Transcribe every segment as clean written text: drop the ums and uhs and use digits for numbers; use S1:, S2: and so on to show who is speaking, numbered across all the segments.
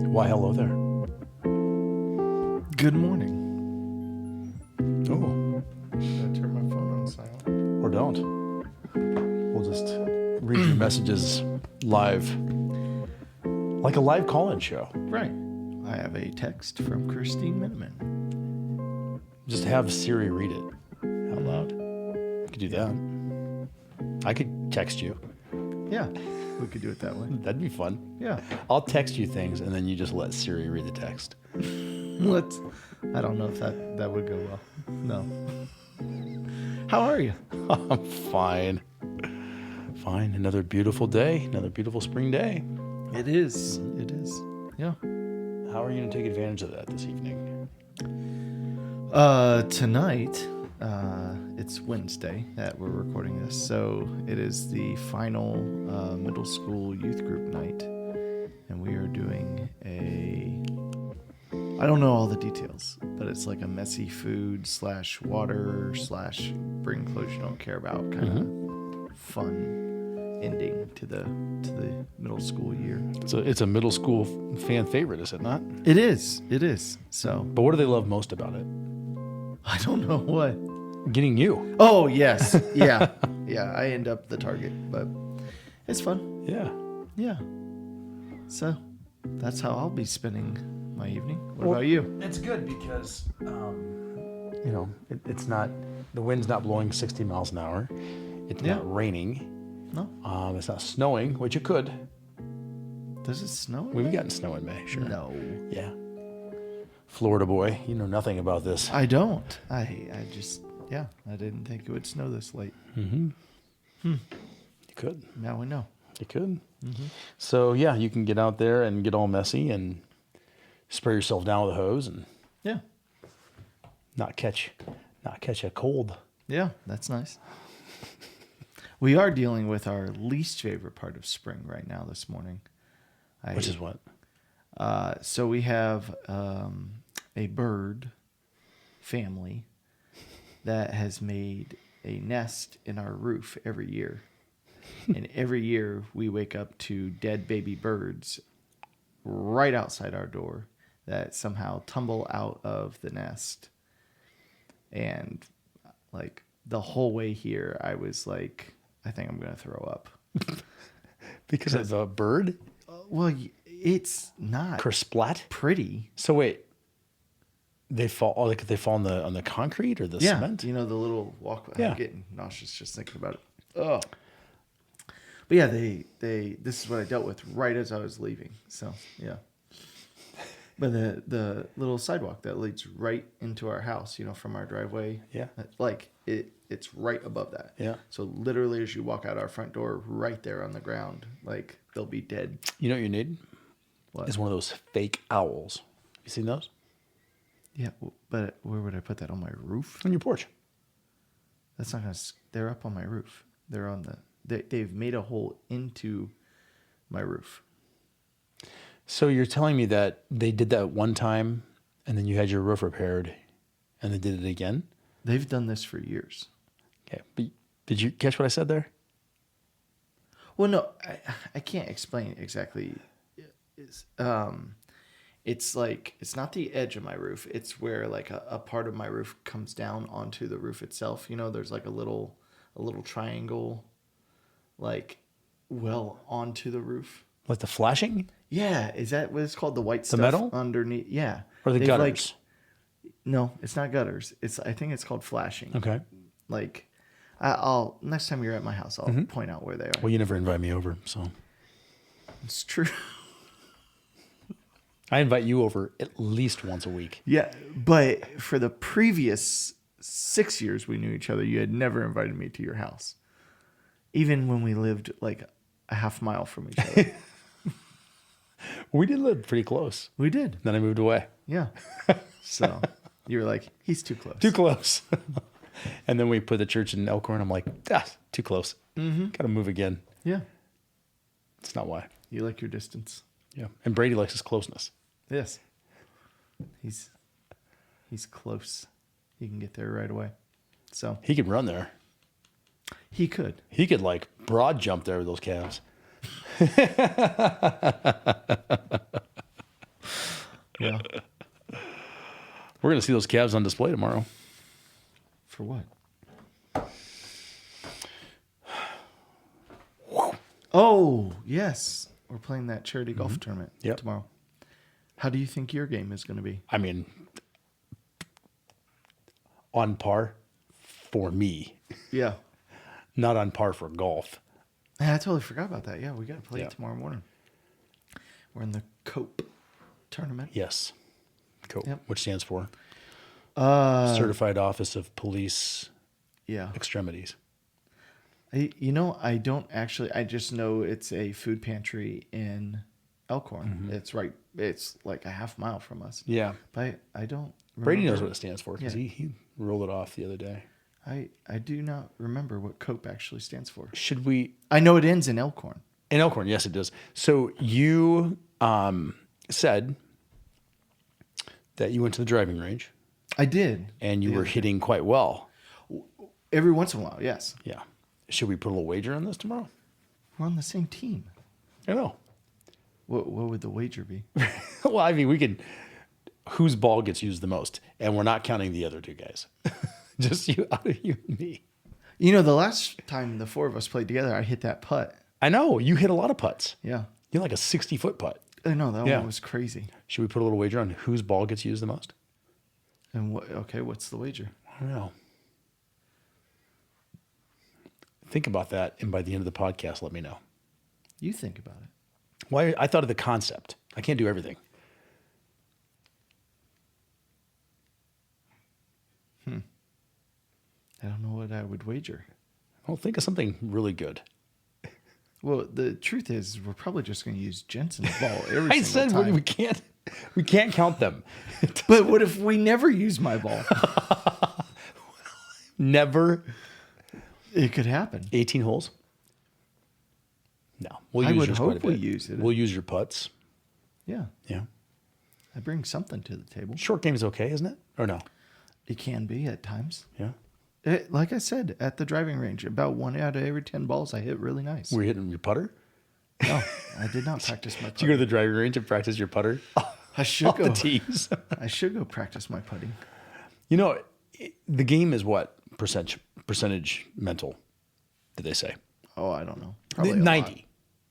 S1: Why, hello there.
S2: Good morning.
S1: Oh,
S2: Should I turn my phone on silent?
S1: or don't. We'll just read your messages live, like a live call-in show.
S2: Right. I have a text from Christine Miniman.
S1: Just have Siri read it out loud. You could do that. I could text you.
S2: Yeah, we could do it that way.
S1: That'd be fun.
S2: Yeah.
S1: I'll text you things, and then you just let Siri read the text.
S2: I don't know if that would go well. No. How are you?
S1: I'm fine. Fine. Another beautiful day. Another beautiful spring day.
S2: It is. It is. Yeah.
S1: How are you going to take advantage of that this evening?
S2: Tonight, it's Wednesday that we're recording this, so it is the final middle school youth group night, and we are doing I don't know all the details, but it's like a messy food / water / bring clothes you don't care about kind of fun ending to the middle school year.
S1: So it's a middle school fan favorite, is it not?
S2: It is. It is. So,
S1: But what do they love most about it?
S2: I don't know what.
S1: Getting you.
S2: Oh, yes. Yeah. Yeah, I end up the target, but it's fun.
S1: Yeah.
S2: Yeah. So, that's how I'll be spending my evening. What about you?
S1: It's good because, it's not, the wind's not blowing 60 miles an hour. It's not raining.
S2: No?
S1: It's not snowing, which it could.
S2: Does it snow?
S1: We've gotten snow in May, sure.
S2: No.
S1: Yeah. Florida boy, you know nothing about this.
S2: I don't. I just, I didn't think it would snow this late.
S1: Mm-hmm. You could.
S2: Now we know.
S1: You could.
S2: Mm-hmm.
S1: So, yeah, you can get out there and get all messy and spray yourself down with a hose and not catch a cold.
S2: Yeah, that's nice. We are dealing with our least favorite part of spring right now this morning.
S1: Which is what?
S2: So we have a bird family that has made a nest in our roof every year. And every year we wake up to dead baby birds right outside our door that somehow tumble out of the nest. And like the whole way here, I was like, I think I'm going to throw up.
S1: Because of a bird?
S2: Well, it's not
S1: Kersplat?
S2: pretty.
S1: So wait, they fall on the concrete or the cement?
S2: You know, the little walkway.
S1: Yeah.
S2: I'm getting nauseous just thinking about it. Oh. But yeah, this is what I dealt with right as I was leaving. So, yeah. But the little sidewalk that leads right into our house, from our driveway.
S1: Yeah.
S2: Like it's right above that.
S1: Yeah.
S2: So literally as you walk out our front door, right there on the ground, like they'll be dead.
S1: You know what you need?
S2: What?
S1: Is one of those fake owls. You seen those?
S2: Yeah, but where would I put that? On my roof?
S1: On your porch.
S2: That's not gonna. They're up on my roof. They're on they've made a hole into my roof.
S1: So you're telling me that they did that one time and then you had your roof repaired and they did it again?
S2: They've done this for years.
S1: Okay. But did you catch what I said there?
S2: Well, no, I can't explain exactly. It's like, it's not the edge of my roof. It's where like a part of my roof comes down onto the roof itself. There's like a little triangle, like onto the roof.
S1: Like the flashing?
S2: Yeah. Is that what it's called? The white stuff
S1: metal?
S2: underneath. Yeah.
S1: Or the gutters?
S2: No, it's not gutters. I think it's called flashing.
S1: Okay.
S2: Like, I'll next time you're at my house, I'll point out where they are.
S1: Well, you never invite me over, so.
S2: It's true.
S1: I invite you over at least once a week.
S2: Yeah, but for the previous 6 years we knew each other, you had never invited me to your house. Even when we lived like a half mile from each other.
S1: We did live pretty close.
S2: We did.
S1: Then I moved away.
S2: Yeah. So you were like, he's too close.
S1: Too close. And then we put the church in Elkhorn. I'm like, too close. Mm-hmm. Got to move again.
S2: Yeah.
S1: It's not why.
S2: You like your distance.
S1: Yeah. And Brady likes his closeness.
S2: Yes. He's close. He can get there right away. So
S1: he can run there.
S2: He could.
S1: He could like broad jump there with those calves.
S2: Yeah.
S1: We're going to see those calves on display tomorrow.
S2: For what? Oh, yes. We're playing that charity golf tournament tomorrow. How do you think your game is going to be?
S1: I mean, on par for me,
S2: Yeah.
S1: not on par for golf.
S2: I totally forgot about that. Yeah, we got to play it tomorrow morning. We're in the COPE tournament.
S1: Yes. Cool.
S2: Yep.
S1: Which stands for Certified Office of Police Extremities.
S2: I don't actually. I just know it's a food pantry in Elkhorn. It's like a half mile from us.
S1: Yeah.
S2: But I don't remember.
S1: Brady knows what it stands for because he rolled it off the other day.
S2: I do not remember what COPE actually stands for.
S1: Should we?
S2: I know it ends in Elkhorn.
S1: In Elkhorn, yes, it does. So you said that you went to the driving range.
S2: I did.
S1: And you were hitting quite well.
S2: Every once in a while, yes.
S1: Yeah. Should we put a little wager on this tomorrow?
S2: We're on the same team.
S1: I know.
S2: What would the wager be?
S1: Well, I mean, we could. Whose ball gets used the most? And we're not counting the other two guys. Just you, out of you and me.
S2: You know, the last time the four of us played together, I hit that putt.
S1: I know. You hit a lot of putts.
S2: Yeah.
S1: You're like a 60-foot putt.
S2: I know. That one was crazy.
S1: Should we put a little wager on whose ball gets used the most?
S2: And what's the wager?
S1: I don't know. Think about that, and by the end of the podcast, let me know.
S2: You think about it.
S1: Why? I thought of the concept. I can't do everything.
S2: I don't know what I would wager.
S1: Well, think of something really good.
S2: Well, the truth is, we're probably just going to use Jensen's ball every
S1: I
S2: single
S1: said
S2: time.
S1: we can't count them.
S2: But what if we never use my ball?
S1: Never.
S2: It could happen.
S1: 18 holes? No. We'll
S2: I
S1: use
S2: would
S1: yours quite a
S2: hope we
S1: bit.
S2: use it.
S1: We'll use your putts.
S2: Yeah.
S1: Yeah.
S2: I bring something to the table.
S1: Short game is okay, isn't it? Or no?
S2: It can be at times.
S1: Yeah.
S2: Like I said, at the driving range, about 1 out of every 10 balls I hit really nice.
S1: Were you hitting your putter?
S2: No, I did not practice my putting.
S1: Did you go to the driving range and practice your putter?
S2: I should
S1: Off
S2: go.
S1: the tees.
S2: I should go practice my putting.
S1: You know, the game is what percentage mental, did they say?
S2: Oh, I don't know. Probably
S1: 90.
S2: A lot.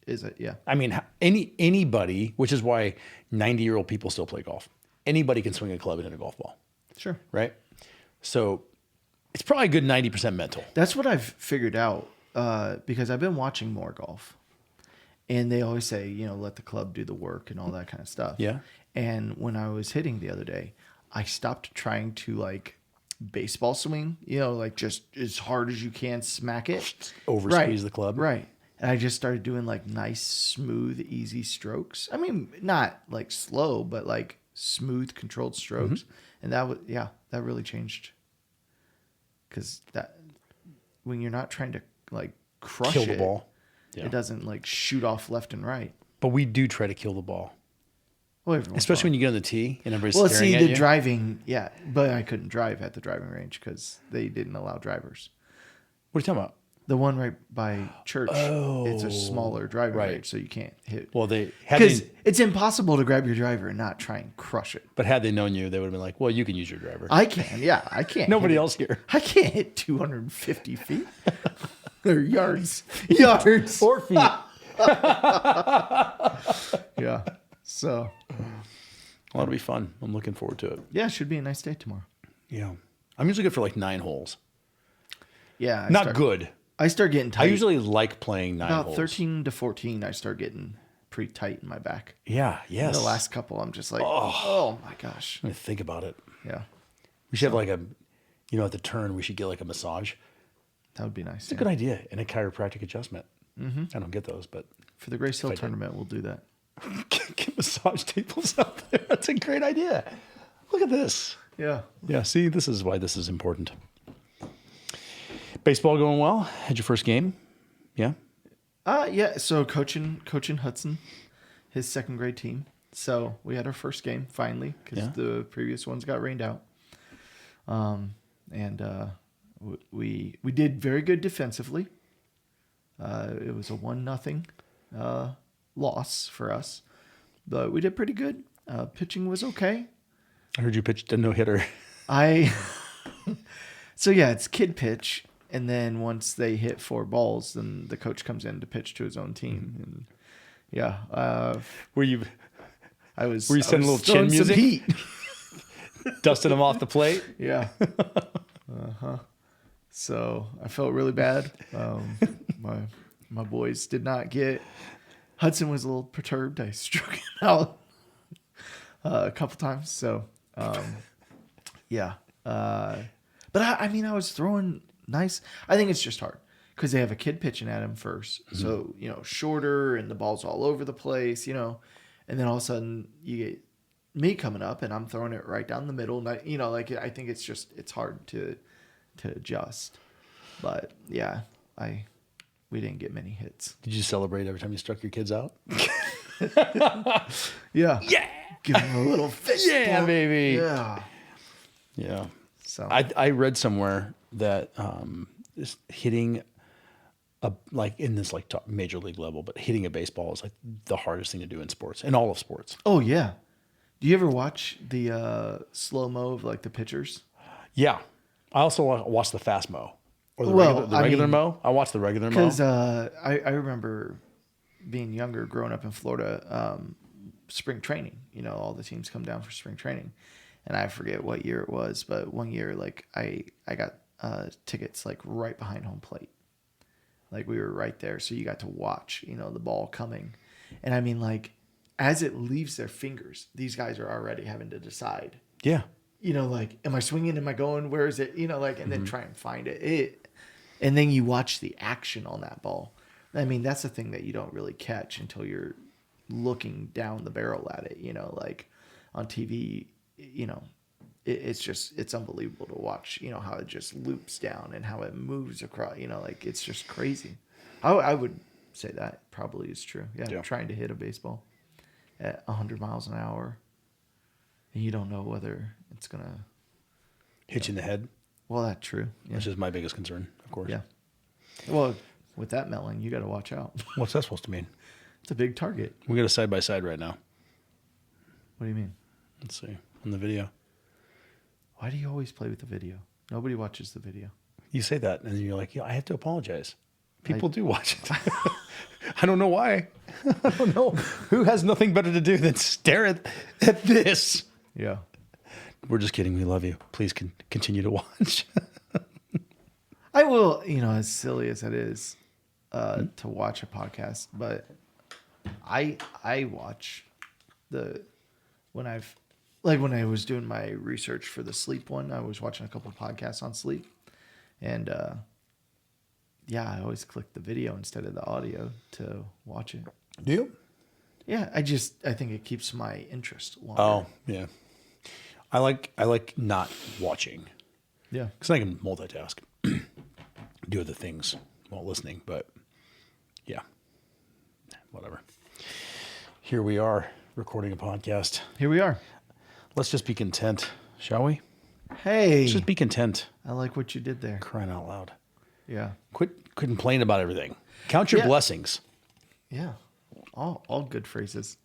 S2: Is it? Yeah.
S1: I mean, anybody, which is why 90-year-old people still play golf. Anybody can swing a club and hit a golf ball.
S2: Sure.
S1: Right? So it's probably a good 90% mental.
S2: That's what I've figured out because I've been watching more golf. And they always say, let the club do the work and all that kind of stuff.
S1: Yeah.
S2: And when I was hitting the other day, I stopped trying to baseball swing, just as hard as you can, smack it.
S1: Over squeeze the club.
S2: Right. And I just started doing nice, smooth, easy strokes. I mean, not slow, but smooth, controlled strokes. And that really changed. Because when you're not trying to crush
S1: Kill the ball. Yeah.
S2: it doesn't shoot off left and right.
S1: But we do try to kill the ball.
S2: Well,
S1: especially when you get on the tee and everybody's staring at you.
S2: Driving, but I couldn't drive at the driving range because they didn't allow drivers.
S1: What are you talking about?
S2: The one right by church, it's a smaller driving
S1: right.
S2: range, so you can't hit.
S1: Well,
S2: because it's impossible to grab your driver and not try and crush it.
S1: But had they known you, they would have been like, well, you can use your driver.
S2: I can, I can't.
S1: Nobody else here.
S2: I can't hit 250 feet. Or yards.
S1: Or feet.
S2: Yeah. So.
S1: Well, that'll be fun. I'm looking forward to it.
S2: Yeah, it should be a nice day tomorrow.
S1: Yeah. I'm usually good for 9 holes.
S2: Yeah.
S1: Not good.
S2: I start getting tight.
S1: I usually like playing 9 holes.
S2: About 13 to 14, I start getting pretty tight in my back.
S1: Yeah, yes.
S2: And the last couple, I'm just oh my gosh.
S1: I'm going to think about it.
S2: Yeah.
S1: We should have at the turn, we should get a massage.
S2: That would be nice.
S1: It's a good idea. And a chiropractic adjustment. Mm-hmm. I don't get those, but.
S2: For the GraceHill tournament, we'll do that.
S1: Get massage tables up there. That's a great idea. Look at this.
S2: Yeah.
S1: Yeah, see, this is why this is important. Baseball going well? Had your first game? Yeah?
S2: Yeah, so coaching Hudson, his second grade team. So we had our first game finally because the previous ones got rained out. And we did very good defensively. It was a 1-0 loss for us, but we did pretty good. Pitching was okay.
S1: I heard you pitched a no-hitter.
S2: So yeah, it's kid pitch, and then once they hit 4 balls, then the coach comes in to pitch to his own team. And yeah,
S1: Were you
S2: were
S1: you sending a little chin music?
S2: Heat.
S1: Dusting him off the plate?
S2: Yeah. So I felt really bad. My boys did not get. Hudson was a little perturbed. I struck him out a couple times. So yeah. But I mean, I was throwing nice. I think it's just hard because they have a kid pitching at him first. Mm-hmm. So, shorter and the ball's all over the place, and then all of a sudden you get me coming up and I'm throwing it right down the middle. And I think it's hard to adjust. But yeah, we didn't get many hits.
S1: Did you celebrate every time you struck your kids out?
S2: Yeah.
S1: Yeah.
S2: Give them a little fist
S1: Yeah,
S2: bump.
S1: baby.
S2: Yeah.
S1: Yeah.
S2: So
S1: I read somewhere that hitting in this major league level, but hitting a baseball is like the hardest thing to do in sports, in all of sports.
S2: Oh yeah. Do you ever watch the slow-mo of the pitchers?
S1: Yeah. I also watch the fast mo or the
S2: Well,
S1: regular mo. I watch the regular mo.
S2: Because I remember being younger, growing up in Florida, spring training. All the teams come down for spring training. And I forget what year it was, but one year, I got tickets, right behind home plate. We were right there. So you got to watch, the ball coming. And I mean, as it leaves their fingers, these guys are already having to decide.
S1: Yeah.
S2: Am I swinging? Am I going? Where is it? And then try and find it. And then you watch the action on that ball. I mean, that's the thing that you don't really catch until you're looking down the barrel at it, on TV, it's unbelievable to watch, how it just loops down and how it moves across, it's just crazy. I would say that probably is true. Yeah. Trying to hit a baseball at 100 miles an hour. And you don't know whether it's going to
S1: hit you in the head.
S2: Well, that's true. Yeah.
S1: Which is my biggest concern, of course.
S2: Yeah. Well, with that melting, you got to watch out.
S1: What's that supposed to mean?
S2: It's a big target.
S1: We got a side by side right now.
S2: What do you mean?
S1: Let's see on the video.
S2: Why do you always play with the video? Nobody watches the video.
S1: You say that, and then you're like, I have to apologize. People do watch it. I don't know why. I don't know. Who has nothing better to do than stare at this?
S2: Yeah.
S1: We're just kidding. We love you. Please continue to watch.
S2: I will, as silly as it is to watch a podcast, but I watch when I was doing my research for the sleep one, I was watching a couple podcasts on sleep, and I always click the video instead of the audio to watch it.
S1: Do you?
S2: Yeah, I think it keeps my interest longer.
S1: Oh, yeah. I like not watching.
S2: Yeah.
S1: Because I can multitask, do other things while listening, but yeah, whatever. Here we are recording a podcast.
S2: Here we are.
S1: Let's just be content, shall we?
S2: Hey.
S1: Let's just be content.
S2: I like what you did there.
S1: Crying out loud.
S2: Yeah.
S1: Quit complaining about everything. Count your blessings.
S2: Yeah. All good phrases.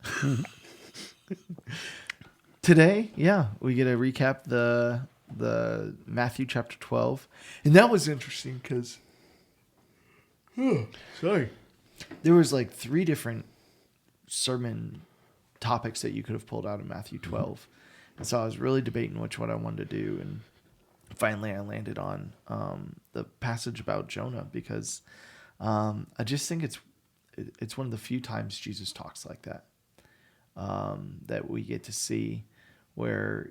S2: Today, we get to recap the Matthew chapter 12. And that was interesting because sorry. There was 3 different sermon topics that you could have pulled out of Matthew 12. And so I was really debating which one I wanted to do, and finally I landed on the passage about Jonah because I just think it's one of the few times Jesus talks like that, that we get to see where,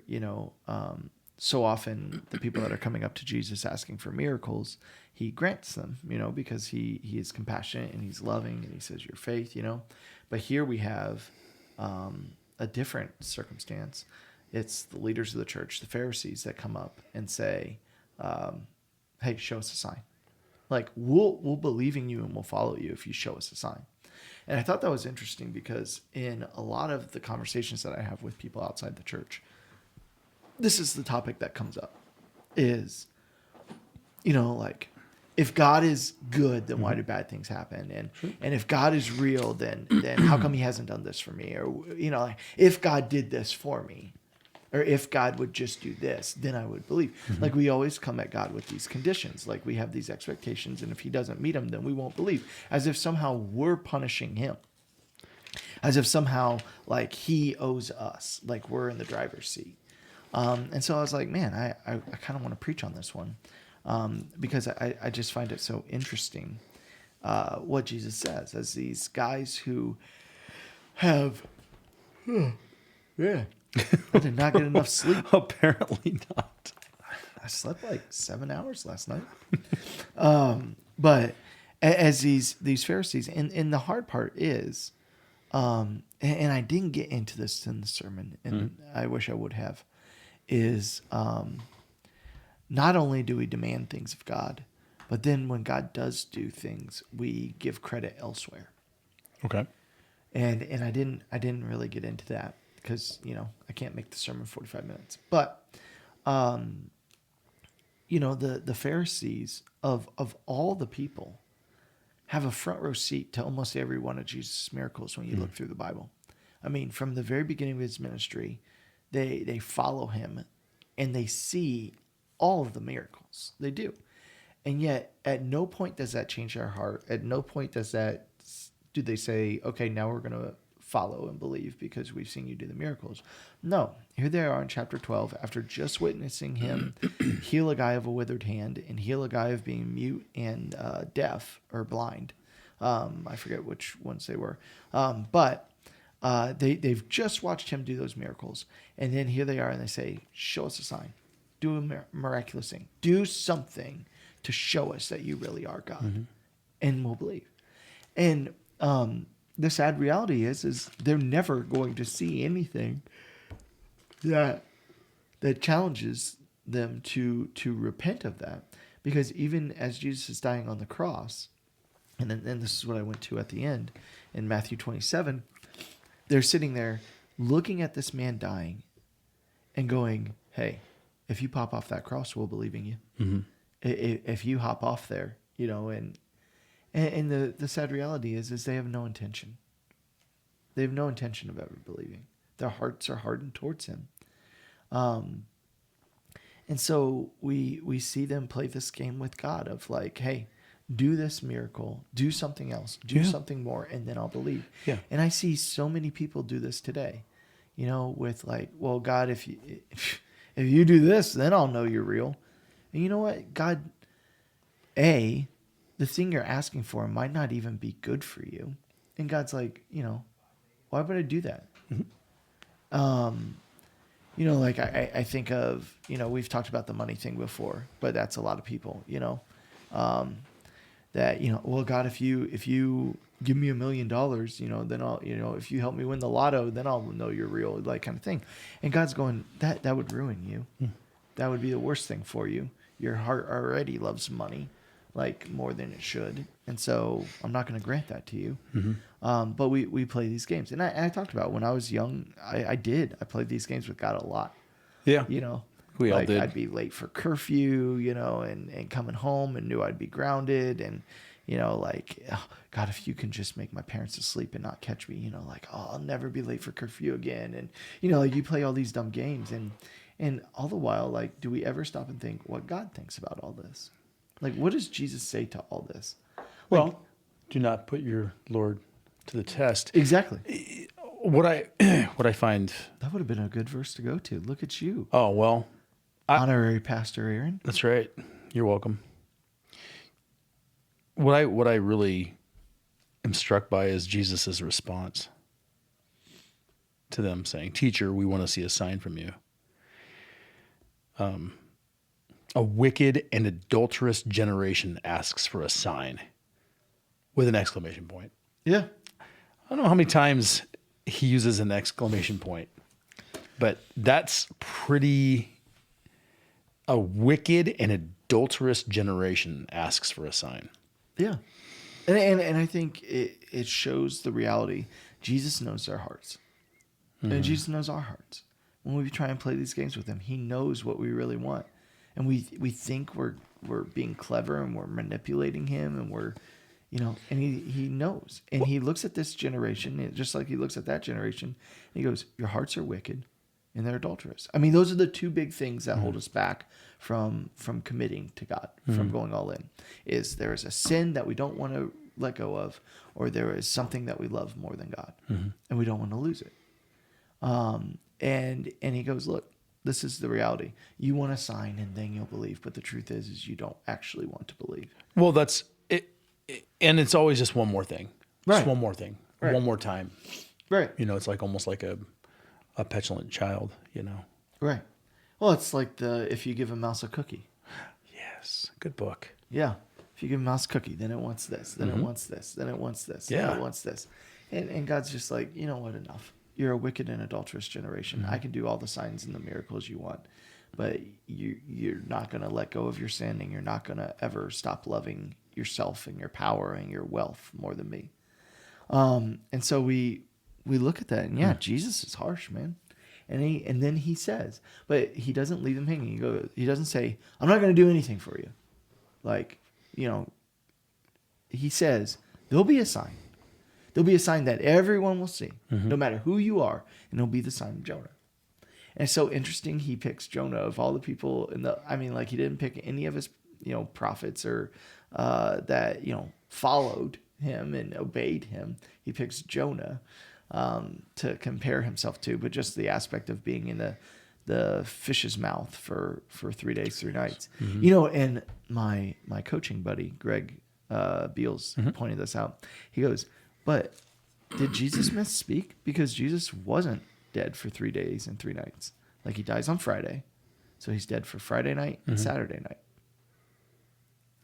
S2: so often the people that are coming up to Jesus asking for miracles, he grants them, because he is compassionate and he's loving and he says your faith, But here we have a different circumstance. It's the leaders of the church, the Pharisees, that come up and say, hey, show us a sign. We'll believe in you and we'll follow you if you show us a sign. And I thought that was interesting because in a lot of the conversations that I have with people outside the church, this is the topic that comes up is, if God is good, then why do bad things happen? And if God is real, then how come he hasn't done this for me? Or, like, if God did this for me, or if God would just do this, then I would believe. Like, we always come at God with these conditions. Like, we have these expectations, and if he doesn't meet them, then we won't believe. As if somehow we're punishing him. As if somehow, like, he owes us. Like, we're in the driver's seat. And so I was like, man, I kind of want to preach on this one. Because I just find it so interesting what Jesus says as these guys who have, I did not get enough sleep.
S1: Apparently not.
S2: I slept like 7 hours last night. But as these Pharisees, and the hard part is, and I didn't get into this in the sermon, and I wish I would have, is not only do we demand things of God, but then when God does do things, we give credit elsewhere.
S1: Okay.
S2: And I didn't really get into that because, I can't make the sermon 45 minutes. But, the Pharisees of all the people have a front row seat to almost every one of Jesus' miracles when you look through the Bible. I mean, from the very beginning of his ministry, they follow him and they see all of the miracles. They do. And yet, at no point does that change our heart. At no point do they say, okay, now we're going to follow and believe because we've seen you do the miracles. No. Here they are in chapter 12, after just witnessing him heal a guy of a withered hand and heal a guy of being mute and deaf or blind. I forget which ones they were. But they've just watched him do those miracles. And then here they are and they say, show us a sign. Do a miraculous thing. Do something to show us that you really are God. And we'll believe. And the sad reality is they're never going to see anything that challenges them to repent of that. Because even as Jesus is dying on the cross, and this is what I went to at the end in Matthew 27, they're sitting there looking at this man dying and going, hey, if you pop off that cross, we'll believe in you. If you hop off there, and the sad reality is they have no intention. They have no intention of ever believing. Their hearts are hardened towards him. And so we see them play this game with God of like, hey, do this miracle, do something else, do something more, and then I'll believe. Yeah. And I see so many people do this today, with like, well, God, if you do this, then I'll know you're real. And you know what? God, the thing you're asking for might not even be good for you. And God's like, why would I do that? Like I think of, we've talked about the money thing before, but that's a lot of people, that, well, God, if you give me $1 million, then I'll, if you help me win the lotto, then I'll know you're real, like kind of thing. And God's going, that would ruin you. That would be the worst thing for you. Your heart already loves money, like more than it should. And so I'm not going to grant that to you. But we play these games. And I talked about when I was young, I played these games with God a lot. Yeah. We all did. I'd be late for curfew, and coming home and knew I'd be grounded. And, like, oh, God, if you can just make my parents asleep and not catch me, like, oh, I'll never be late for curfew again. And, like you play all these dumb games. And all the while, like, do we ever stop and think what God thinks about all this? Like, what does Jesus say to all this?
S1: Well, do not put your Lord to the test.
S2: Exactly.
S1: What I find...
S2: That would have been a good verse to go to. Look at you.
S1: Oh, well.
S2: Honorary Pastor Aaron.
S1: That's right. You're welcome. What I really am struck by is Jesus' response to them saying, "Teacher, we want to see a sign from you." A wicked and adulterous generation asks for a sign with an exclamation point.
S2: Yeah.
S1: I don't know how many times he uses an exclamation point, but that's pretty... A wicked and adulterous generation asks for a sign.
S2: Yeah. And I think it shows the reality. Jesus knows our hearts. And Jesus knows our hearts. When we try and play these games with him, he knows what we really want. And we think we're we're being clever and we're manipulating him and we're, and he knows. And he looks at this generation, just like he looks at that generation, and he goes, your hearts are wicked and they're adulterous. I mean, those are the two big things that hold us back from committing to God, from going all in. Is there is a sin that we don't want to let go of, or there is something that we love more than God, and we don't want to lose it. And he goes, look, this is the reality. You want a sign and then you'll believe. But the truth is you don't actually want to believe.
S1: Well, that's it. And it's always just one more thing.
S2: Right.
S1: Just one more thing.
S2: Right.
S1: One more time.
S2: Right.
S1: It's like almost like a petulant child,
S2: Right. Well, it's like if you give a mouse a cookie.
S1: Yes. Good book.
S2: Yeah. If you give a mouse a cookie, then it wants this, then it wants this, then it wants this, then it wants this. And God's just like, you know what, enough. You're a wicked and adulterous generation. I can do all the signs and the miracles you want, but you're not going to let go of your sin, and you're not going to ever stop loving yourself and your power and your wealth more than me. And so we look at that, and Jesus is harsh, man. And then he says, but he doesn't leave them hanging. He doesn't say, I'm not going to do anything for you. Like, he says, there'll be a sign. There'll be a sign that everyone will see, no matter who you are, and it'll be the sign of Jonah. And it's so interesting. He picks Jonah of all the people he didn't pick any of his, prophets or that, followed him and obeyed him. He picks Jonah to compare himself to, but just the aspect of being in the fish's mouth for 3 days, 3 nights. And my coaching buddy, Greg Beals, pointed this out. He goes, but did Jesus misspeak? Because Jesus wasn't dead for 3 days and 3 nights. Like, he dies on Friday. So he's dead for Friday night and Saturday night.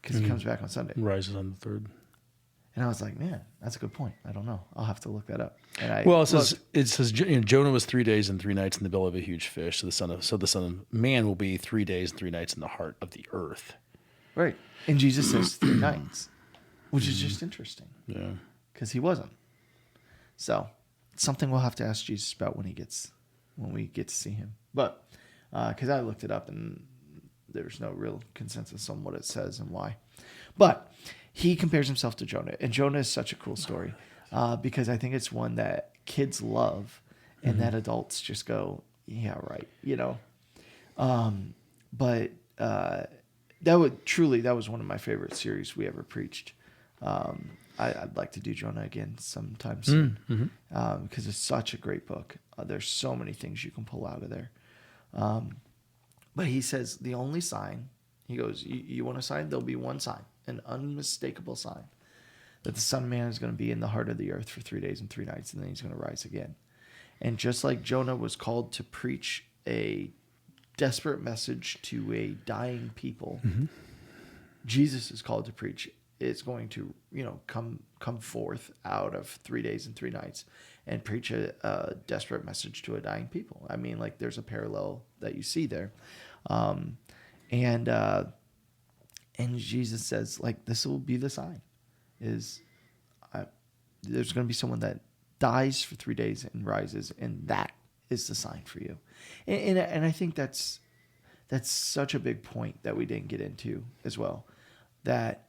S2: Because he comes back on Sunday.
S1: Rises on the third.
S2: And I was like, man, that's a good point. I don't know. I'll have to look that up. And
S1: it says Jonah was 3 days and 3 nights in the belly of a huge fish. So the son of man will be 3 days and 3 nights in the heart of the earth.
S2: Right. And Jesus says 3 nights, which is just interesting.
S1: Yeah.
S2: Because he wasn't. So it's something we'll have to ask Jesus about when we get to see him. But because I looked it up and there's no real consensus on what it says and why. But he compares himself to Jonah. And Jonah is such a cool story because I think it's one that kids love and that adults just go, yeah, right. But that was one of my favorite series we ever preached. I'd like to do Jonah again sometime soon because it's such a great book. There's so many things you can pull out of there. But he says the only sign, he goes, you want a sign? There'll be one sign, an unmistakable sign, that the Son of Man is going to be in the heart of the earth for 3 days and 3 nights, and then he's going to rise again. And just like Jonah was called to preach a desperate message to a dying people, Jesus is called to preach. It's going to, come forth out of 3 days and 3 nights and preach a desperate message to a dying people. I mean, like, there's a parallel that you see there. And Jesus says, like, this will be the sign. There's going to be someone that dies for 3 days and rises, and that is the sign for you. And I think that's such a big point that we didn't get into as well, that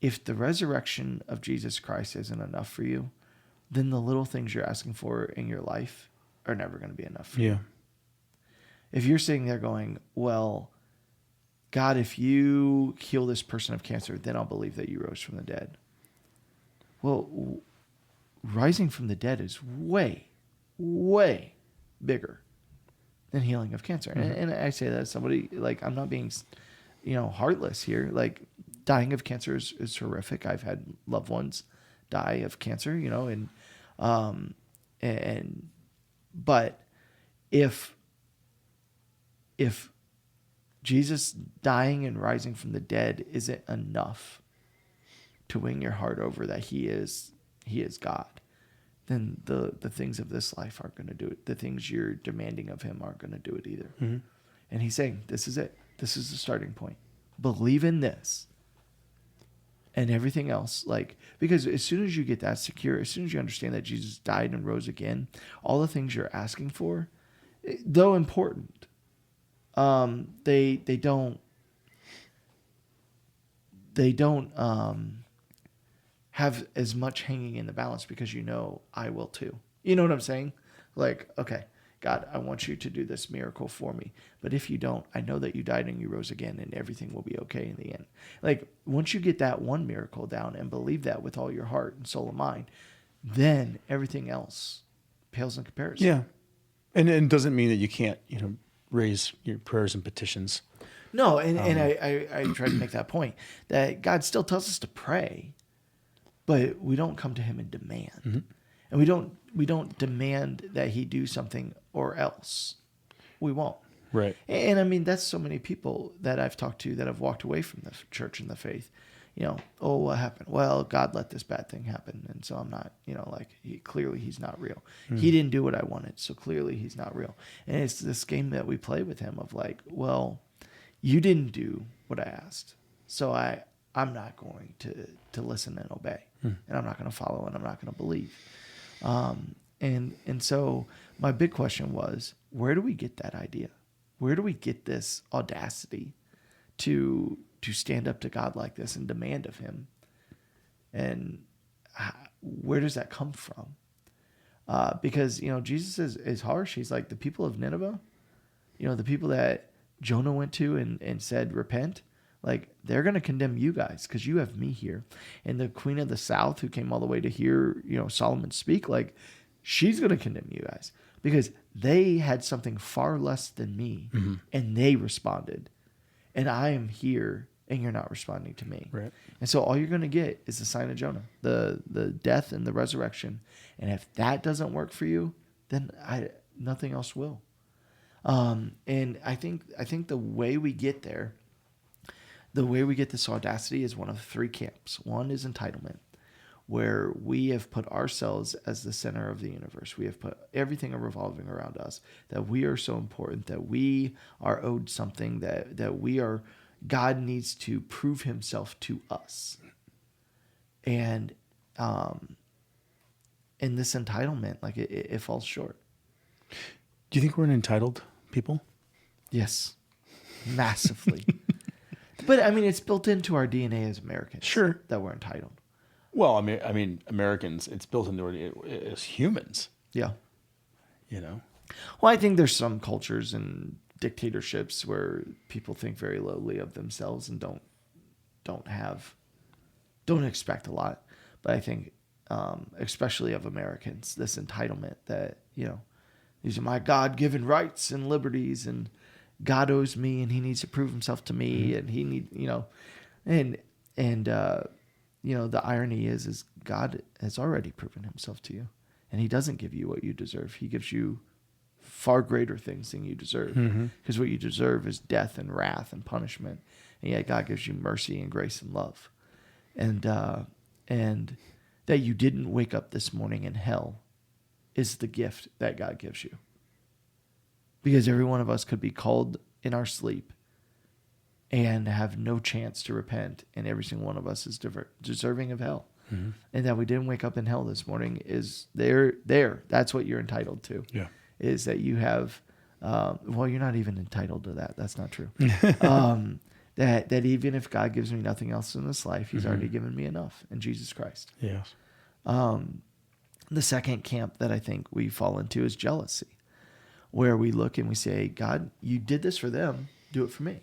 S2: if the resurrection of Jesus Christ isn't enough for you, then the little things you're asking for in your life are never going to be enough for you. If you're sitting there going, well, God, if you heal this person of cancer, then I'll believe that you rose from the dead. Well, rising from the dead is way, way bigger than healing of cancer. And I say that as somebody, like, I'm not being, heartless here. Like, dying of cancer is horrific. I've had loved ones die of cancer, but if Jesus dying and rising from the dead isn't enough to win your heart over that he is God, then the things of this life aren't going to do it. The things you're demanding of him aren't going to do it either. And he's saying, this is it. This is the starting point. Believe in this. And everything else, because as soon as you get that secure, as soon as you understand that Jesus died and rose again, all the things you're asking for, though important, they don't they don't have as much hanging in the balance because I will too. You know what I'm saying? Like, okay, God, I want you to do this miracle for me. But if you don't, I know that you died and you rose again and everything will be okay in the end. Like, once you get that one miracle down and believe that with all your heart and soul and mind, then everything else pales in comparison.
S1: Yeah. And it doesn't mean that you can't, raise your prayers and petitions.
S2: No, and I tried to make that point that God still tells us to pray, but we don't come to him and demand. And we don't demand that he do something or else. We won't.
S1: Right.
S2: And I mean, that's so many people that I've talked to that have walked away from the church and the faith. Oh, what happened? Well, God let this bad thing happen. And so I'm not, clearly he's not real. He didn't do what I wanted. So clearly he's not real. And it's this game that we play with him of like, well, you didn't do what I asked. So I'm not going to listen and obey. And I'm not going to follow and I'm not going to believe. And so my big question was, where do we get that idea? Where do we get this audacity to stand up to God like this and demand of him? And where does that come from? Because, Jesus is harsh. He's like, the people of Nineveh, the people that Jonah went to and said, repent, like, they're going to condemn you guys because you have me here. And the queen of the south who came all the way to hear, Solomon speak, like, she's going to condemn you guys because they had something far less than me and they responded. And I am here and you're not responding to me.
S1: Right. And
S2: so all you're going to get is the sign of Jonah, the death and the resurrection. And if that doesn't work for you, then nothing else will. And I think the way we get there, the way we get this audacity is one of three camps. One is entitlement, where we have put ourselves as the center of the universe. We have put everything revolving around us, that we are so important, that we are owed something, that God needs to prove himself to us. And in this entitlement, like it falls short.
S1: Do you think we're an entitled people?
S2: Yes, massively. But I mean, it's built into our DNA as Americans.
S1: Sure,
S2: that we're entitled.
S1: Well, I mean, Americans, it's built into it as humans.
S2: Yeah.
S1: Well,
S2: I think there's some cultures and dictatorships where people think very lowly of themselves and don't expect a lot. But I think, especially of Americans, this entitlement that these are my God-given rights and liberties, and God owes me, and he needs to prove himself to me, and he need, the irony is God has already proven himself to you, and he doesn't give you what you deserve. He gives you far greater things than you deserve, because what you deserve is death and wrath and punishment, and yet God gives you mercy and grace and love, and that you didn't wake up this morning in hell is the gift that God gives you. Because every one of us could be called in our sleep and have no chance to repent, and every single one of us is deserving of hell. And that we didn't wake up in hell this morning is there. That's what you're entitled to.
S1: Yeah.
S2: Is that you have, well, you're not even entitled to that. That's not true. That even if God gives me nothing else in this life, he's already given me enough in Jesus Christ.
S1: Yes.
S2: The second camp that I think we fall into is jealousy, where we look and we say, God, you did this for them, do it for me.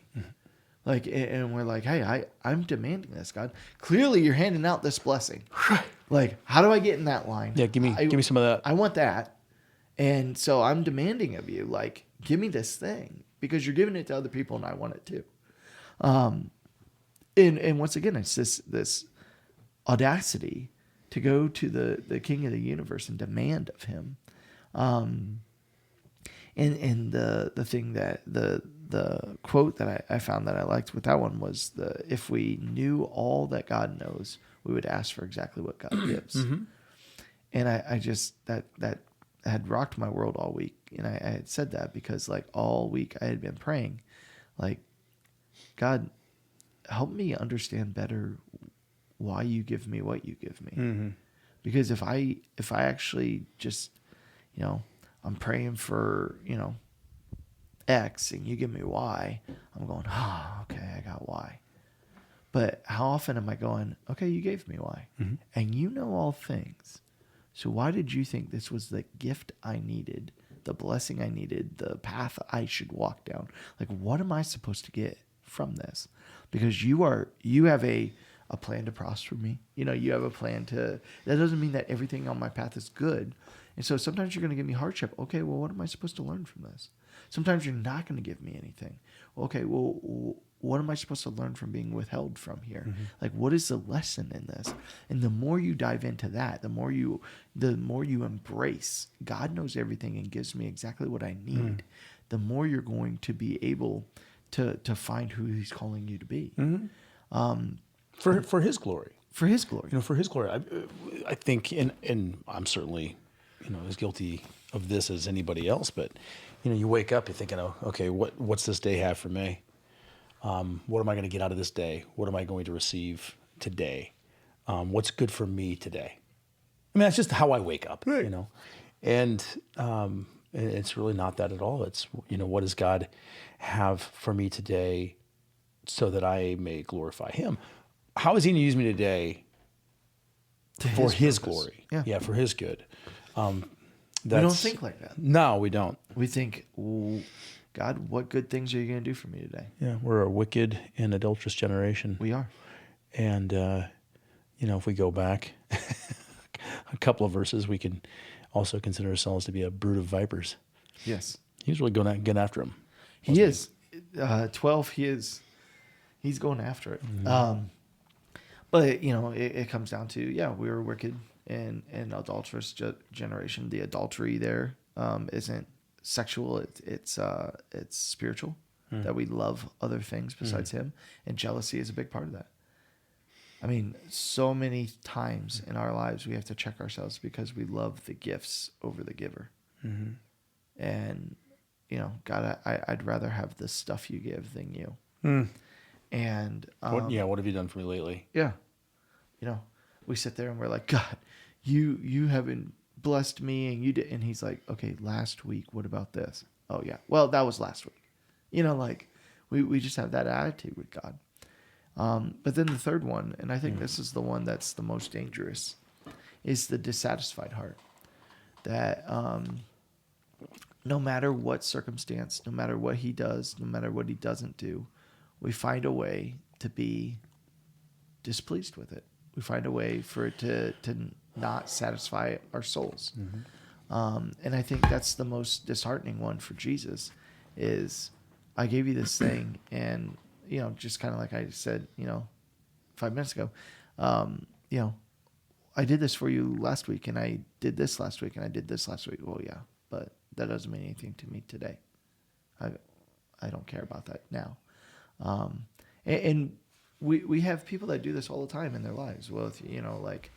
S2: Like, and we're like, hey, I'm demanding this, God. Clearly you're handing out this blessing. Like, how do I get in that line?
S1: Yeah, give me some of that.
S2: I want that. And so I'm demanding of you, like, give me this thing because you're giving it to other people and I want it too. And once again, it's this audacity to go to the King of the universe and demand of him. And the thing that the quote that I found that I liked with that one was if we knew all that God knows, we would ask for exactly what God gives. And I just that had rocked my world all week. And I had said that because like all week I had been praying, like, God, help me understand better why you give me what you give me. Because if I actually just, I'm praying for, X and you give me Y, I'm going, okay, I got Y. But how often am I going, okay, you gave me why. And you know all things. So why did you think this was the gift I needed, the blessing I needed, the path I should walk down? Like, what am I supposed to get from this? Because you have a plan to prosper me. You have a plan that doesn't mean that everything on my path is good. And so sometimes you're going to give me hardship. Okay, well, what am I supposed to learn from this? Sometimes you're not going to give me anything. Okay, well, what am I supposed to learn from being withheld from here? Like, what is the lesson in this? And the more you dive into that, the more you embrace God knows everything and gives me exactly what I need, the more you're going to be able to find who He's calling you to be.
S1: For His glory.
S2: For His glory.
S1: For His glory. I think, and I'm certainly, as guilty of this as anybody else, but, you wake up, you're thinking, oh, okay, what's this day have for me? What am I going to get out of this day? What am I going to receive today? What's good for me today? I mean, that's just how I wake up,
S2: Right.
S1: and it's really not that at all. It's, what does God have for me today so that I may glorify Him? How is He going to use me today for His glory?
S2: Yeah.
S1: For His good.
S2: We don't think like that.
S1: No, we don't.
S2: We think, God, what good things are you going to do for me today?
S1: Yeah, we're a wicked and adulterous generation.
S2: We are.
S1: And, if we go back a couple of verses, we can also consider ourselves to be a brood of vipers.
S2: Yes.
S1: He's really getting after him.
S2: He is. 12, he's going after it. But, it comes down to, we were wicked and adulterous generation. The adultery there isn't sexual. It's spiritual, that we love other things besides Him. And jealousy is a big part of that. I mean, so many times in our lives, we have to check ourselves because we love the gifts over the giver. And, God, I'd rather have the stuff you give than you. And
S1: what have you done for me lately?
S2: Yeah. We sit there and we're like, God, you haven't blessed me and you did. And He's like, okay, last week, what about this? Oh yeah. Well, that was last week. We just have that attitude with God. But then the third one, and I think this is the one that's the most dangerous, is the dissatisfied heart. That no matter what circumstance, no matter what He does, no matter what He doesn't do, we find a way to be displeased with it. We find a way for it to not satisfy our souls. And I think that's the most disheartening one for Jesus is, I gave you this thing, and, just kind of like I said, 5 minutes ago, I did this for you last week, and I did this last week, and I did this last week. Well, yeah, but that doesn't mean anything to me today. I don't care about that now. And we have people that do this all the time in their lives with, like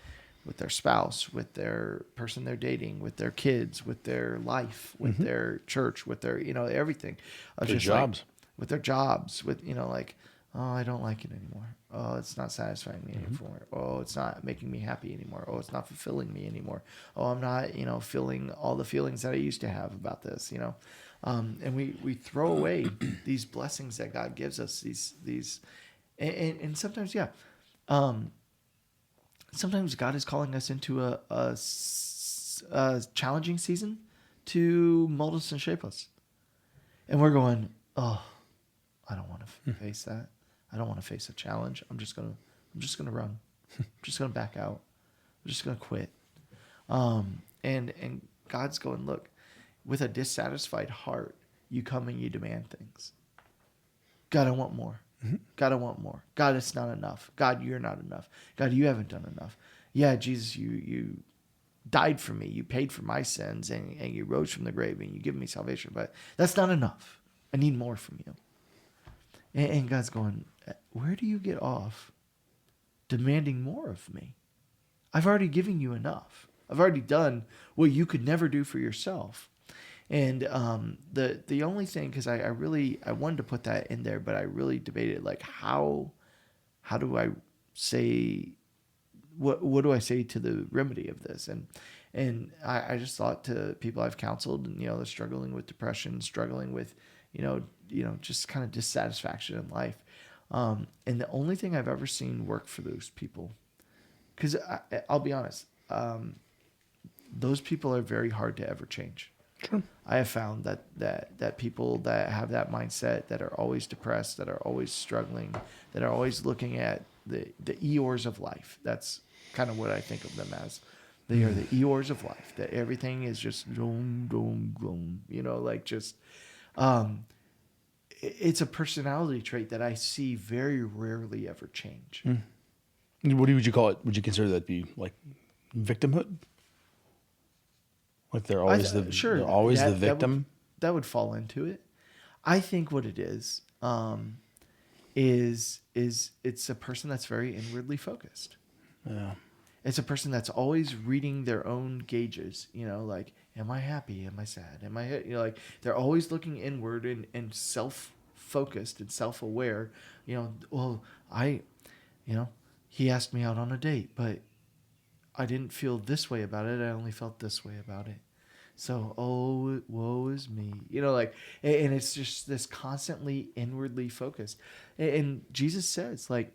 S2: with their spouse, with their person they're dating, with their kids, with their life, with their church, with their, everything.
S1: Their jobs.
S2: With their jobs, with, like, oh, I don't like it anymore. Oh, it's not satisfying me anymore. Oh, it's not making me happy anymore. Oh, it's not fulfilling me anymore. Oh, I'm not, feeling all the feelings that I used to have about this, and we throw away these blessings that God gives us, these, and sometimes, sometimes God is calling us into a challenging season to mold us and shape us. And we're going, oh, I don't want to face that. I don't want to face a challenge. I'm just gonna run. I'm just gonna back out. I'm just gonna quit. And God's going, look, with a dissatisfied heart, you come and you demand things. God, I want more. God, I want more. God, it's not enough. God, you're not enough. God, you haven't done enough. Yeah, Jesus, you died for me. You paid for my sins, and you rose from the grave, and you give me salvation. But that's not enough. I need more from you. And God's going, where do you get off demanding more of me? I've already given you enough. I've already done what you could never do for yourself. And the only thing, because I wanted to put that in there, but I really debated, like, how do I say, what do I say to the remedy of this? And I just thought to people I've counseled, and, they're struggling with depression, struggling with, just kind of dissatisfaction in life. And the only thing I've ever seen work for those people, because I'll be honest, those people are very hard to ever change.
S1: Sure.
S2: I have found that people that have that mindset, that are always depressed, that are always struggling, that are always looking at the Eeyores of life. That's kind of what I think of them as. They are the Eeyores of life. That everything is just dum, dum, dum, like just. It's a personality trait that I see very rarely ever change.
S1: What would you call it? Would you consider that to be like victimhood? Like they're always they're always the victim?
S2: That would fall into it. I think what it is it's a person that's very inwardly focused.
S1: Yeah.
S2: It's a person that's always reading their own gauges, like, am I happy? Am I sad? Am I, like they're always looking inward and self-focused and self-aware, well, he asked me out on a date, but I didn't feel this way about it. I only felt this way about it. So, woe is me, and it's just this constantly inwardly focused. And Jesus says, like,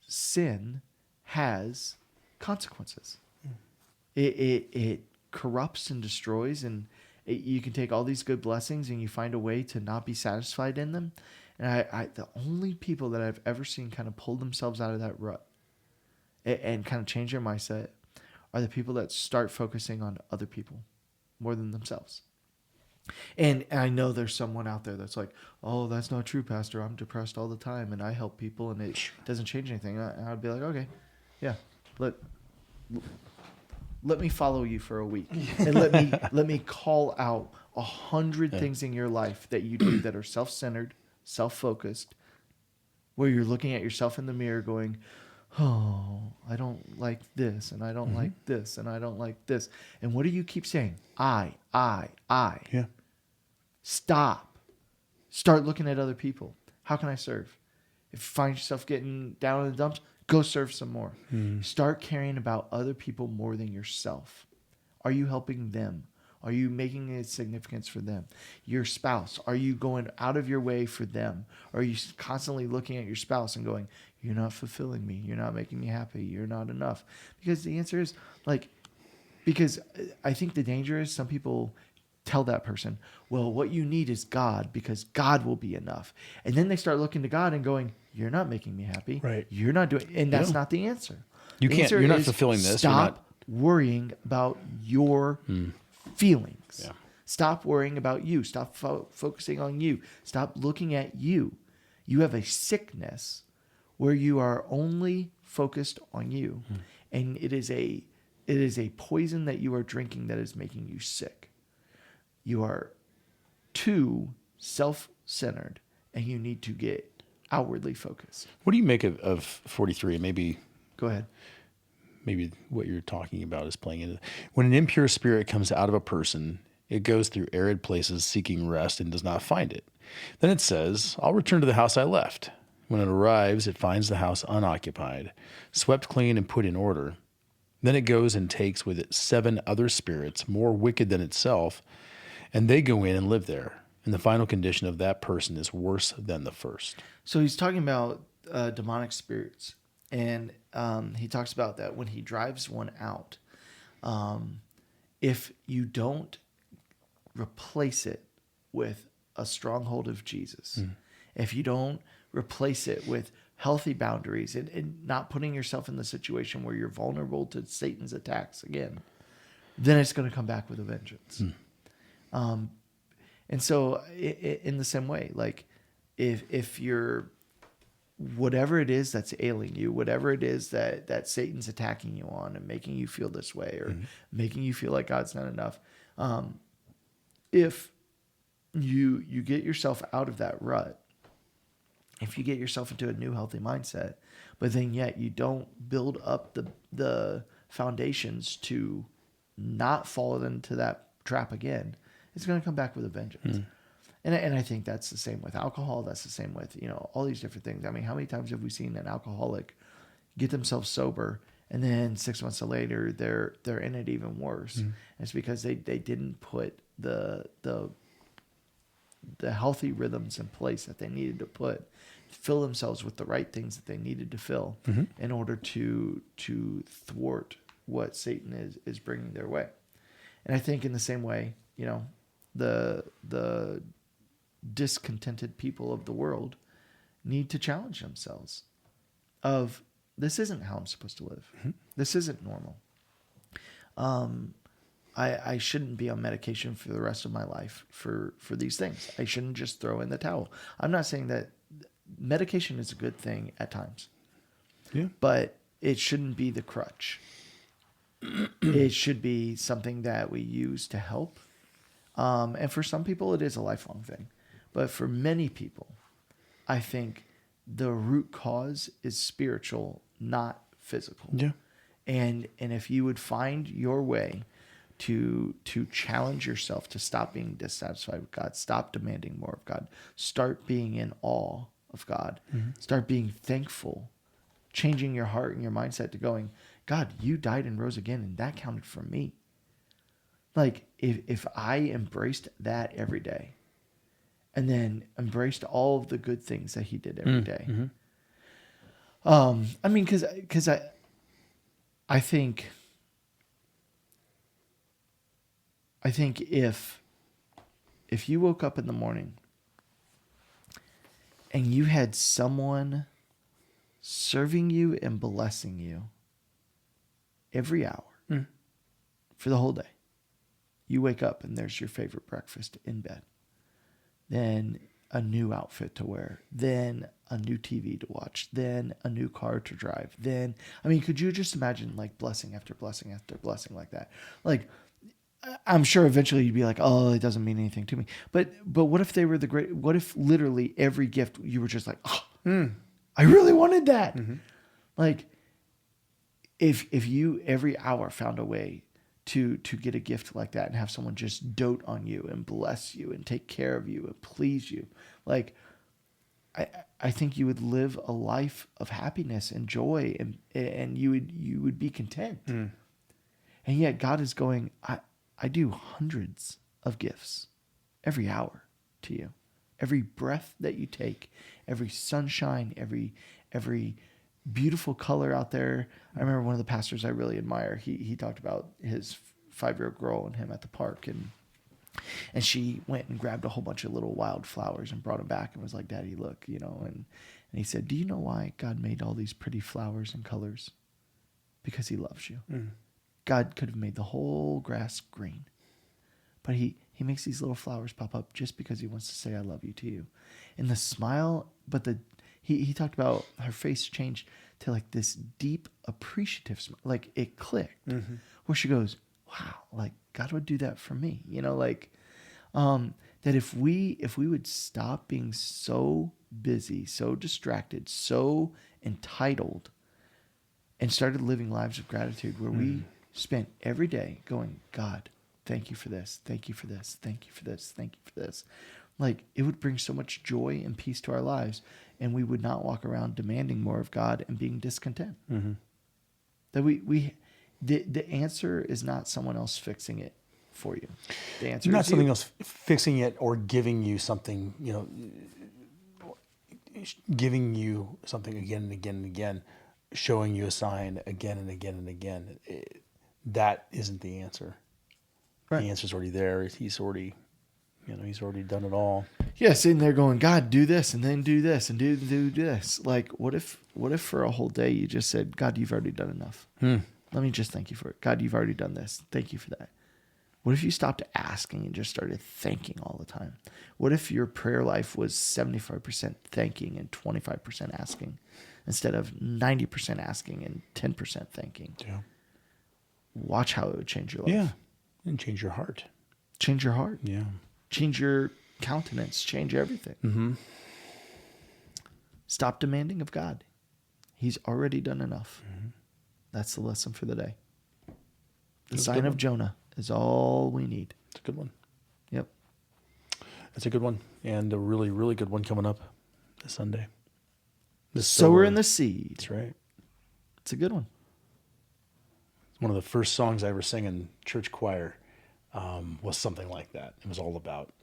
S2: sin has consequences. It corrupts and destroys, and you can take all these good blessings and you find a way to not be satisfied in them. And I the only people that I've ever seen kind of pull themselves out of that rut and kind of change their mindset are the people that start focusing on other people more than themselves. And I know there's someone out there that's like, oh, that's not true, Pastor. I'm depressed all the time and I help people and it doesn't change anything. And I'd be like, okay, yeah, let me follow you for a week and let me call out 100 things in your life that you do that are self-centered, self-focused, where you're looking at yourself in the mirror going, oh, I don't like this, and I don't like this, and I don't like this. And what do you keep saying? I.
S1: Yeah.
S2: Stop. Start looking at other people. How can I serve? If you find yourself getting down in the dumps, go serve some more. Start caring about other people more than yourself. Are you helping them? Are you making a significance for them? Your spouse, are you going out of your way for them? Or are you constantly looking at your spouse and going, you're not fulfilling me. You're not making me happy. You're not enough. Because the answer is because I think the danger is some people tell that person, well, what you need is God because God will be enough. And then they start looking to God and going, you're not making me happy.
S1: Right.
S2: You're not doing, and that's not the answer.
S1: You're not fulfilling this.
S2: Stop worrying about your feelings.
S1: Yeah.
S2: Stop worrying about you. Stop focusing on you. Stop looking at you. You have a sickness where you are only focused on you. And it is a poison that you are drinking that is making you sick. You are too self-centered and you need to get outwardly focused.
S1: What do you make of 43? Maybe
S2: go ahead.
S1: Maybe what you're talking about is playing into. When an impure spirit comes out of a person, it goes through arid places seeking rest and does not find it. Then it says, I'll return to the house I left. When it arrives, it finds the house unoccupied, swept clean and put in order. Then it goes and takes with it 7 other spirits more wicked than itself, and they go in and live there. And the final condition of that person is worse than the first.
S2: So he's talking about demonic spirits. And he talks about that when he drives one out, if you don't replace it with a stronghold of Jesus, if you don't replace it with healthy boundaries and not putting yourself in the situation where you're vulnerable to Satan's attacks again, then it's going to come back with a vengeance. And so in the same way, like if you're, whatever it is that's ailing you, whatever it is that Satan's attacking you on and making you feel this way or making you feel like God's not enough, if you get yourself out of that rut, if you get yourself into a new healthy mindset, but then yet you don't build up the foundations to not fall into that trap again, it's going to come back with a vengeance. And I think that's the same with alcohol. That's the same with, all these different things. I mean, how many times have we seen an alcoholic get themselves sober and then 6 months later they're in it even worse? And it's because they didn't put the healthy rhythms in place that they needed to put fill themselves with the right things that they needed to fill in order to thwart what Satan is bringing their way. And I think in the same way, you know, the discontented people of the world need to challenge themselves of, this isn't how I'm supposed to live. This isn't normal. I shouldn't be on medication for the rest of my life for these things. I shouldn't just throw in the towel. I'm not saying that medication is a good thing at times.
S1: Yeah.
S2: But it shouldn't be the crutch. It should be something that we use to help. And for some people, it is a lifelong thing. But for many people, I think the root cause is spiritual, not physical.
S1: Yeah.
S2: And if you would find your way to challenge yourself to stop being dissatisfied with God, stop demanding more of God, start being in awe of God, start being thankful, changing your heart and your mindset to going, God, you died and rose again, and that counted for me. Like, if I embraced that every day, and then embraced all of the good things that he did every day. I mean, because I think if you woke up in the morning and you had someone serving you and blessing you every hour for the whole day, you wake up and there's your favorite breakfast in bed, then a new outfit to wear, then a new TV to watch, then a new car to drive, then, I mean, could you just imagine like blessing after blessing after blessing like that? Like, I'm sure eventually you'd be like, oh, it doesn't mean anything to me. But what if they were what if literally every gift you were just like, oh, I really wanted that. Like, if you every hour found a way to get a gift like that and have someone just dote on you and bless you and take care of you and please you, like, I think you would live a life of happiness and joy, and you would be content. And yet God is going, I do hundreds of gifts every hour to you. Every breath that you take, every sunshine, every beautiful color out there. I remember one of the pastors I really admire, he talked about his 5-year-old girl and him at the park, and she went and grabbed a whole bunch of little wild flowers and brought them back and was like, Daddy, look, you know, and he said, do you know why God made all these pretty flowers and colors? Because he loves you. God could have made the whole grass green, but he makes these little flowers pop up just because he wants to say, I love you to you. And the smile, but he talked about her face changed to like this deep appreciative smile. Like it clicked where she goes, wow, like God would do that for me. You know, like, that if we would stop being so busy, so distracted, so entitled, and started living lives of gratitude where we spent every day going, God, thank you for this. Thank you for this. Thank you for this. Thank you for this. Like, it would bring so much joy and peace to our lives, and we would not walk around demanding more of God and being discontent. That the answer is not someone else fixing it for you. The answer
S1: Not
S2: is
S1: something
S2: you.
S1: else fixing it or giving you something, you know, giving you something again and again and again, showing you a sign again and again and again. That isn't the answer.
S2: Right.
S1: The answer's already there. He's already done it all.
S2: Yeah, sitting there going, God, do this and then do this and do this. Like, what if for a whole day you just said, God, you've already done enough. Let me just thank you for it. God, you've already done this. Thank you for that. What if you stopped asking and just started thanking all the time? What if your prayer life was 75% thanking and 25% asking instead of 90% asking and 10% thanking?
S1: Yeah.
S2: Watch how it would change your life.
S1: Yeah. And change your heart.
S2: Change your heart.
S1: Yeah.
S2: Change your countenance. Change everything. Stop demanding of God. He's already done enough. That's the lesson for the day. The sign of Jonah is all we need.
S1: It's a good one.
S2: Yep.
S1: That's a good one. And a really, really good one coming up this Sunday.
S2: The sower and the seed.
S1: That's right.
S2: It's a good one.
S1: It's one of the first songs I ever sang in church choir was something like that. It was all about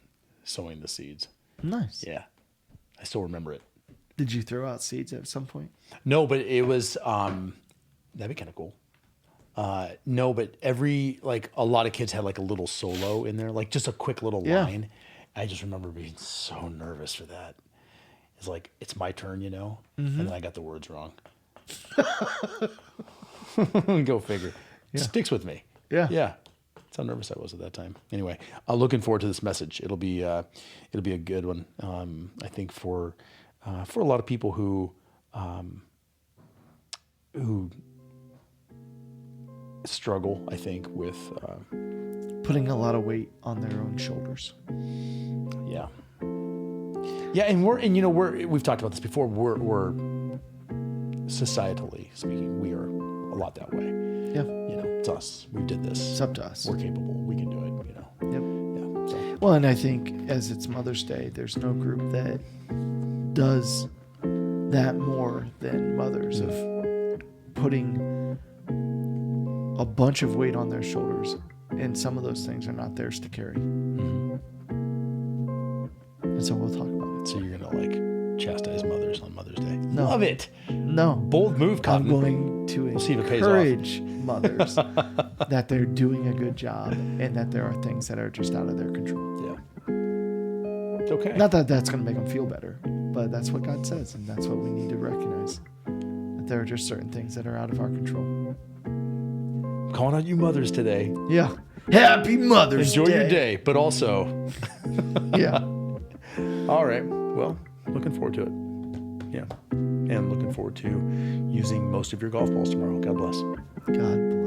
S1: sowing the seeds.
S2: Nice.
S1: Yeah. I still remember it.
S2: Did you throw out seeds at some point?
S1: No, but it was that'd be kind of cool. No, but a lot of kids had like a little solo in there, like just a quick little
S2: Yeah.
S1: line. I just remember being so nervous for that. It's like, it's my turn, and then I got the words wrong. Go figure.
S2: Yeah.
S1: Sticks with me.
S2: Yeah.
S1: Yeah. That's how nervous I was at that time. Anyway, looking forward to this message. It'll be a good one. I think for a lot of people who struggle, I think, with
S2: Putting a lot of weight on their own shoulders.
S1: yeah, and we've talked about this before. We're societally speaking, we are a lot that way.
S2: Yeah.
S1: It's us. We did this.
S2: It's up to us.
S1: We're capable. We can do it.
S2: Yep.
S1: Yeah. So.
S2: Well, and I think as it's Mother's Day, there's no group that does that more than mothers, of putting a bunch of weight on their shoulders, and some of those things are not theirs to carry.
S1: Mm-hmm.
S2: And so we'll talk about it.
S1: So you're gonna chastise mothers on Mother's Day?
S2: No.
S1: Love it.
S2: No.
S1: Bold move,
S2: I'm
S1: Cotton.
S2: going to
S1: We'll see if it pays off.
S2: encourage mothers that they're doing a good job and that there are things that are just out of their control.
S1: Yeah. It's okay.
S2: Not that that's going to make them feel better, but that's what God says, and that's what we need to recognize. That there are just certain things that are out of our control.
S1: I'm calling out you mothers today.
S2: Yeah. Happy Mother's Day.
S1: Enjoy your day, but also.
S2: Yeah.
S1: All right. Well, looking forward to it. Yeah. And looking forward to using most of your golf balls tomorrow. God bless.
S2: God bless.